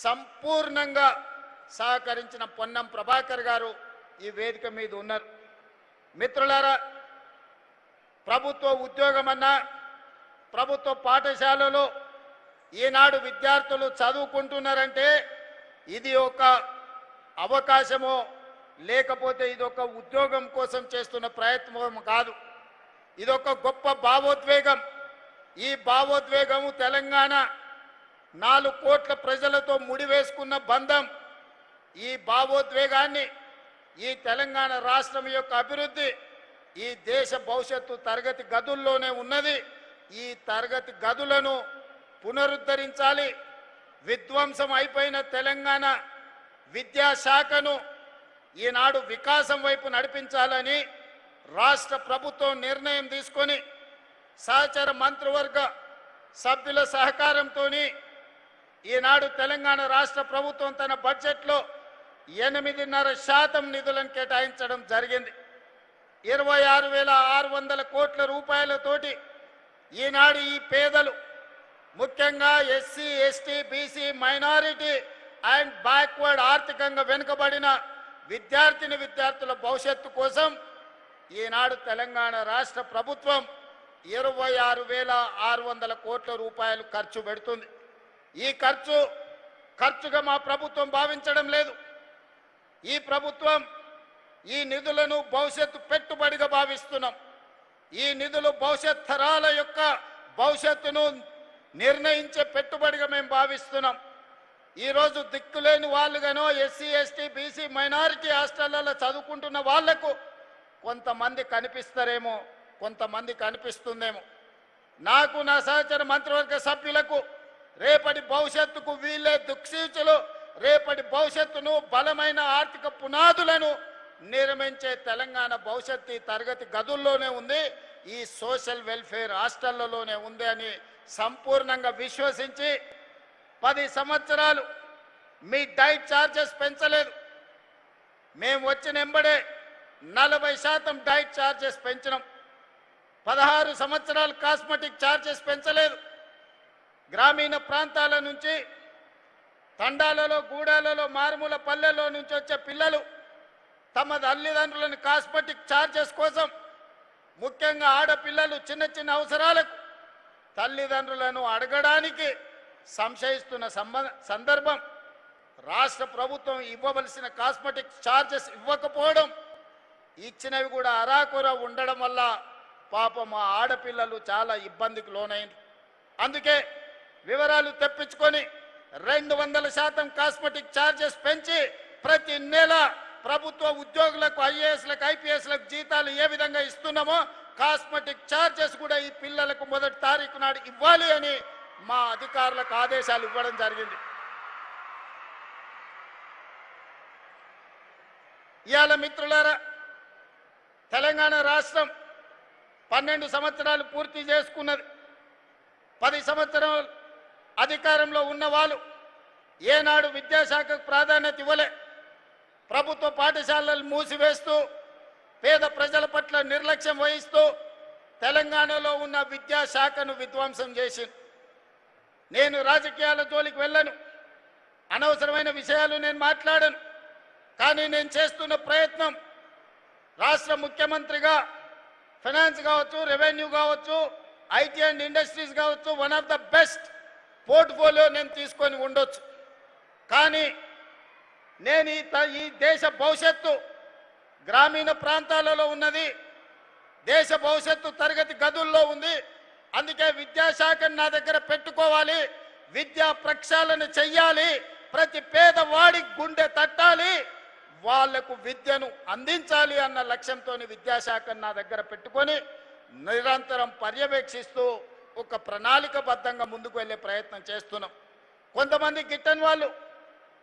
సంపూర్ణంగా సహకరించిన పొన్నం ప్రభాకర్ గారు ఈ వేదిక మీద ఉన్నారు. మిత్రులారా, ప్రభుత్వ ఉద్యోగమన్నా ప్రభుత్వ పాఠశాలలో ఈనాడు విద్యార్థులు చదువుకుంటున్నారంటే ఇది ఒక అవకాశమో లేకపోతే ఇది ఒక ఉద్యోగం కోసం చేస్తున్న ప్రయత్నం కాదు. ఇది ఒక గొప్ప భావోద్వేగం. ఈ భావోద్వేగము తెలంగాణ 4 కోట్ల ప్రజలతో ముడివేసుకున్న బంధం. ఈ భావోద్వేగాన్ని, ఈ తెలంగాణ రాష్ట్రం యొక్క అభివృద్ధి, ఈ దేశ భవిష్యత్తు తరగతి గదుల్లోనే ఉన్నది. ఈ తరగతి గదులను పునరుద్ధరించాలి. విధ్వంసం అయిపోయిన తెలంగాణ విద్యాశాఖను ఈనాడు వికాసం వైపు నడిపించాలని రాష్ట్ర ప్రభుత్వం నిర్ణయం తీసుకొని సహచర మంత్రివర్గ సభ్యుల సహకారంతో ఈనాడు తెలంగాణ రాష్ట్ర ప్రభుత్వం తన బడ్జెట్లో 8.5% నిధులను కేటాయించడం జరిగింది. 26,600 కోట్ల రూపాయలతోటి ఈనాడు ఈ పేదలు, ముఖ్యంగా SC, ST, BC, minority and backward ఆర్థికంగా వెనుకబడిన విద్యార్థుల భవిష్యత్తు కోసం ఈనాడు తెలంగాణ రాష్ట్ర ప్రభుత్వం 26,600 కోట్ల రూపాయలు ఖర్చు పెడుతుంది. ఈ ఖర్చుగా మా ప్రభుత్వం భావించడం లేదు. ఈ ప్రభుత్వం ఈ నిధులను భవిష్యత్తు పెట్టుబడిగా భావిస్తున్నాం. ఈ నిధులు భవిష్యత్ తరాల యొక్క భవిష్యత్తును నిర్ణయించే పెట్టుబడిగా మేము భావిస్తున్నాం. ఈరోజు దిక్కులేని వాళ్ళుగానో ఎస్సీ, ఎస్టీ, బీసీ, మైనారిటీ హాస్టళ్లలో చదువుకుంటున్న వాళ్లకు కొంతమంది కనిపిస్తారేమో, కొంతమంది కనిపిస్తుందేమో. నాకు, నా సహచర మంత్రివర్గ సభ్యులకు రేపటి భవిష్యత్తుకు వీళ్ళే దిక్సూచులు. రేపటి భవిష్యత్తును, బలమైన ఆర్థిక పునాదులను నిర్మించే తెలంగాణ భవిష్యత్తు తరగతి గదుల్లోనే ఉంది, ఈ సోషల్ వెల్ఫేర్ హాస్టళ్లలోనే ఉంది అని సంపూర్ణంగా విశ్వసించి 10 సంవత్సరాలు మీ డైట్ ఛార్జెస్ పెంచలేదు. మేము వచ్చిన ఎంబడే 40% డైట్ ఛార్జెస్ పెంచినాం. 16 సంవత్సరాలు కాస్మెటిక్ ఛార్జెస్ పెంచలేదు. గ్రామీణ ప్రాంతాల నుంచి, తండాలలో, గూడాలలో, మారుమూల పల్లెల్లో నుంచి వచ్చే పిల్లలు తమ తల్లిదండ్రులను కాస్మెటిక్ ఛార్జెస్ కోసం, ముఖ్యంగా ఆడపిల్లలు చిన్న చిన్న అవసరాలకు తల్లిదండ్రులను అడగడానికి సంశయిస్తున్న సందర్భం, రాష్ట్ర ప్రభుత్వం ఇవ్వవలసిన కాస్మెటిక్ ఛార్జెస్ ఇవ్వకపోవడం, ఇచ్చినవి కూడా అరాకొర ఉండడం వల్ల పాపం మా ఆడపిల్లలు చాలా ఇబ్బందికి లోనైంది. అందుకే వివరాలు తెప్పించుకొని 200% కాస్మెటిక్ ఛార్జెస్ పెంచి ప్రతి నెల ప్రభుత్వ ఉద్యోగులకు, ఐఏఎస్లకు, ఐపీఎస్లకు జీతాలు ఏ విధంగా ఇస్తున్నామో కాస్మెటిక్ ఛార్జెస్ కూడా ఈ పిల్లలకు 1వ తారీఖు నాడు ఇవ్వాలి అని మా అధికారులకు ఆదేశాలు ఇవ్వడం జరిగింది. ఇవాళ మిత్రులారా, తెలంగాణ రాష్ట్రం 12 సంవత్సరాలు పూర్తి చేసుకున్నది. 10 సంవత్సరాలు అధికారంలో ఉన్న వాళ్ళు ఏనాడు విద్యాశాఖకు ప్రాధాన్యత ఇవ్వలే. ప్రభుత్వ పాఠశాలలు మూసివేస్తూ, పేద ప్రజల పట్ల నిర్లక్ష్యం వహిస్తూ తెలంగాణలో ఉన్న విద్యాశాఖను విధ్వంసం చేసింది. నేను రాజకీయాల జోలికి వెళ్ళను, అనవసరమైన విషయాలు నేను మాట్లాడను. కానీ నేను చేస్తున్న ప్రయత్నం రాష్ట్ర ముఖ్యమంత్రిగా ఫైనాన్స్ కావచ్చు, రెవెన్యూ కావచ్చు, ఐటీ అండ్ ఇండస్ట్రీస్ కావచ్చు, one of the best portfolio నేను తీసుకొని ఉండొచ్చు. కానీ నేను ఈ దేశ భవిష్యత్తు గ్రామీణ ప్రాంతాలలో ఉన్నది, దేశ భవిష్యత్తు తరగతి గదుల్లో ఉంది. అందుకే విద్యాశాఖను నా దగ్గర పెట్టుకోవాలి, విద్యా ప్రక్షాళన చెయ్యాలి, ప్రతి పేదవాడి గుండె తట్టాలి, వాళ్లకు విద్యను అందించాలి అన్న లక్ష్యంతో విద్యాశాఖను నా దగ్గర పెట్టుకొని నిరంతరం పర్యవేక్షిస్తూ ఒక ప్రణాళికబద్ధంగా ముందుకు వెళ్ళే ప్రయత్నం చేస్తున్నాం. కొంతమంది గిట్టని వాళ్ళు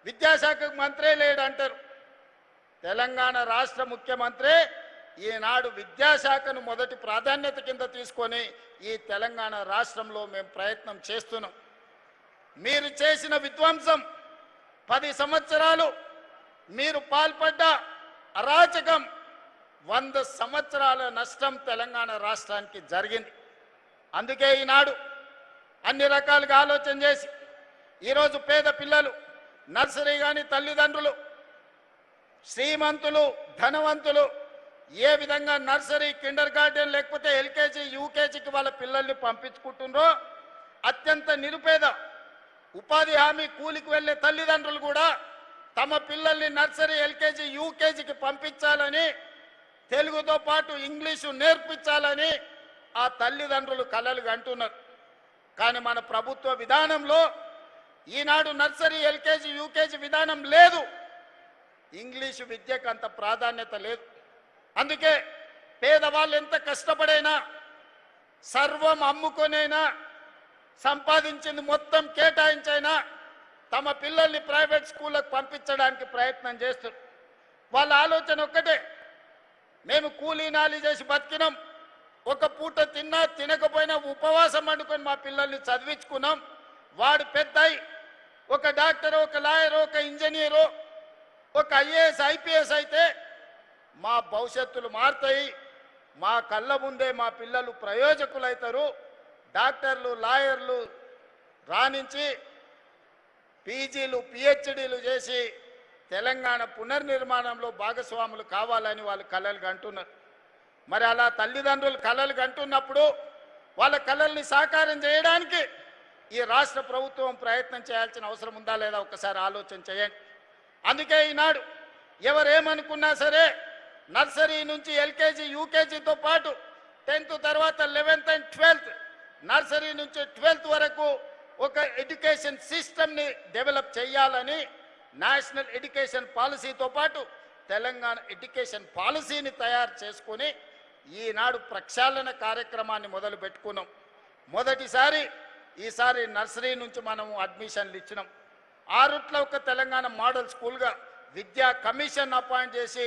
విద్యాశాఖకు మంత్రే లేడంటారు. తెలంగాణ రాష్ట్ర ముఖ్యమంత్రి ఈనాడు విద్యాశాఖను మొదటి ప్రాధాన్యత కింద తీసుకొని ఈ తెలంగాణ రాష్ట్రంలో మేము ప్రయత్నం చేస్తున్నాం. మీరు చేసిన విధ్వంసం, 10 సంవత్సరాలు మీరు పాల్పడ్డ అరాచకం, 100 సంవత్సరాల నష్టం తెలంగాణ రాష్ట్రానికి జరిగింది. అందుకే ఈనాడు అన్ని రకాలుగా ఆలోచన చేసి ఈరోజు పేద పిల్లలు నర్సరీ కానీ తల్లిదండ్రులు శ్రీమంతులు ధనవంతులు ఏ విధంగా నర్సరీ కిండర్ గార్డెన్ లేకపోతే ఎల్కేజీ యూకేజీకి వాళ్ళ పిల్లల్ని పంపించుకుంటుండ్రో అత్యంత నిరుపేద ఉపాధి హామీ కూలికి వెళ్ళే తల్లిదండ్రులు కూడా తమ పిల్లల్ని నర్సరీ ఎల్కేజీ యూకేజీకి పంపించాలని తెలుగుతో పాటు ఇంగ్లీషు నేర్పించాలని ఆ తల్లిదండ్రులు కలలు కంటున్నారు. కానీ మన ప్రభుత్వ విధానంలో ఈనాడు నర్సరీ ఎల్కేజీ యూకేజీ విధానం లేదు. ఇంగ్లీషు విద్యకు అంత ప్రాధాన్యత లేదు. అందుకే పేదవాళ్ళు ఎంత కష్టపడైనా సర్వం అమ్ముకొనైనా సంపాదించింది మొత్తం కేటాయించైనా తమ పిల్లల్ని ప్రైవేట్ స్కూళ్ళకు పంపించడానికి ప్రయత్నం చేస్తారు. వాళ్ళ ఆలోచన ఒక్కటే, మేము కూలీ నాలి చేసి బతికినాం, ఒక పూట తిన్నా తినకపోయినా ఉపవాసం వండుకొని మా పిల్లల్ని చదివించుకున్నాం. వాడు పెద్దయి ఒక డాక్టర్, ఒక లాయర్, ఒక ఇంజనీరు, ఒక ఐఏఎస్ ఐపీఎస్ అయితే మా భవిష్యత్తులు మారుతాయి, మా కళ్ళ ముందే మా పిల్లలు ప్రయోజకులు అవుతారు, డాక్టర్లు లాయర్లు రాణించి పీజీలు పిహెచ్డీలు చేసి తెలంగాణ పునర్నిర్మాణంలో భాగస్వాములు కావాలని వాళ్ళు కలలు కంటున్నారు. మరి అలా తల్లిదండ్రులు కలలు కంటున్నప్పుడు వాళ్ళ కలల్ని సాకారం చేయడానికి ఈ రాష్ట్ర ప్రభుత్వం ప్రయత్నం చేయాల్సిన అవసరం ఉందా లేదా ఒకసారి ఆలోచన చేయండి. అందుకే ఈనాడు ఎవరేమనుకున్నా సరే నర్సరీ నుంచి ఎల్కేజీ యూకేజీతో పాటు 10th తర్వాత 11th and 12th నర్సరీ నుంచి 12th వరకు ఒక ఎడ్యుకేషన్ సిస్టమ్ని డెవలప్ చేయాలని నేషనల్ ఎడ్యుకేషన్ పాలసీతో పాటు తెలంగాణ ఎడ్యుకేషన్ పాలసీని తయారు చేసుకొని ఈనాడు ప్రక్షాళన కార్యక్రమాన్ని మొదలు పెట్టుకున్నాం. మొదటిసారి ఈసారి నర్సరీ నుంచి మనము అడ్మిషన్లు ఇచ్చినాం. ఆ రూట్లో ఒక తెలంగాణ మోడల్ స్కూల్గా విద్యా కమిషన్ అపాయింట్ చేసి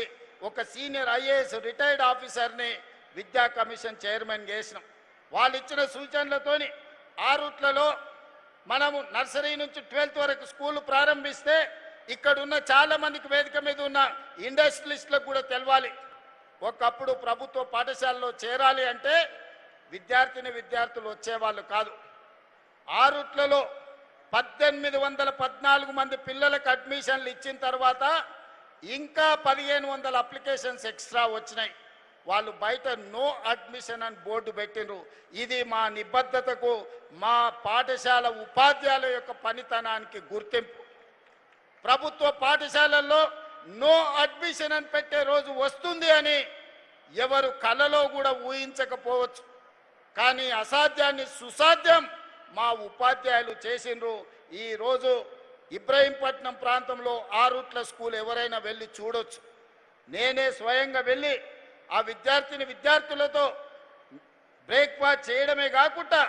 ఒక సీనియర్ ఐఏఎస్ రిటైర్డ్ ఆఫీసర్ని విద్యా కమిషన్ చైర్మన్ చేసినాం. వాళ్ళు ఇచ్చిన సూచనలతోని ఆ రూట్లలో మనము నర్సరీ నుంచి 12th వరకు స్కూల్ ప్రారంభిస్తే ఇక్కడున్న చాలా మందికి వేదిక మీద ఉన్న ఇండస్ట్రియలిస్టులకు కూడా తెలవాలి. ఒకప్పుడు ప్రభుత్వ పాఠశాలలో చేరాలి అంటే విద్యార్థులు వచ్చేవాళ్ళు కాదు. ఆ రూట్లలో 1814 మంది పిల్లలకు అడ్మిషన్లు ఇచ్చిన తర్వాత ఇంకా 1500 అప్లికేషన్స్ ఎక్స్ట్రా వచ్చినాయి. వాళ్ళు బయట నో అడ్మిషన్ అని బోర్డు పెట్టినరు. ఇది మా నిబద్ధతకు, మా పాఠశాల ఉపాధ్యాయుల యొక్క పనితనానికి గుర్తింపు. ప్రభుత్వ పాఠశాలల్లో నో అడ్మిషన్ అని పెట్టే రోజు వస్తుంది అని ఎవరు కలలో కూడా ఊహించకపోవచ్చు. కానీ అసాధ్యాన్ని సుసాధ్యం మా ఉపాధ్యాయులు చేసిండ్రు. ఈరోజు ఇబ్రహీంపట్నం ప్రాంతంలో ఆ రూట్ల స్కూల్ ఎవరైనా వెళ్ళి చూడొచ్చు. నేనే స్వయంగా వెళ్ళి ఆ విద్యార్థులతో బ్రేక్ఫాస్ట్ చేయడమే కాకుండా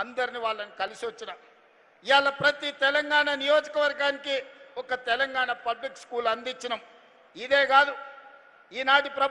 అందరిని వాళ్ళని కలిసి వచ్చిన. ఇవాళ ప్రతి తెలంగాణ నియోజకవర్గానికి ఒక తెలంగాణ పబ్లిక్ స్కూల్ అందించినాం. ఇదే కాదు, ఈనాటి ప్రభుత్వం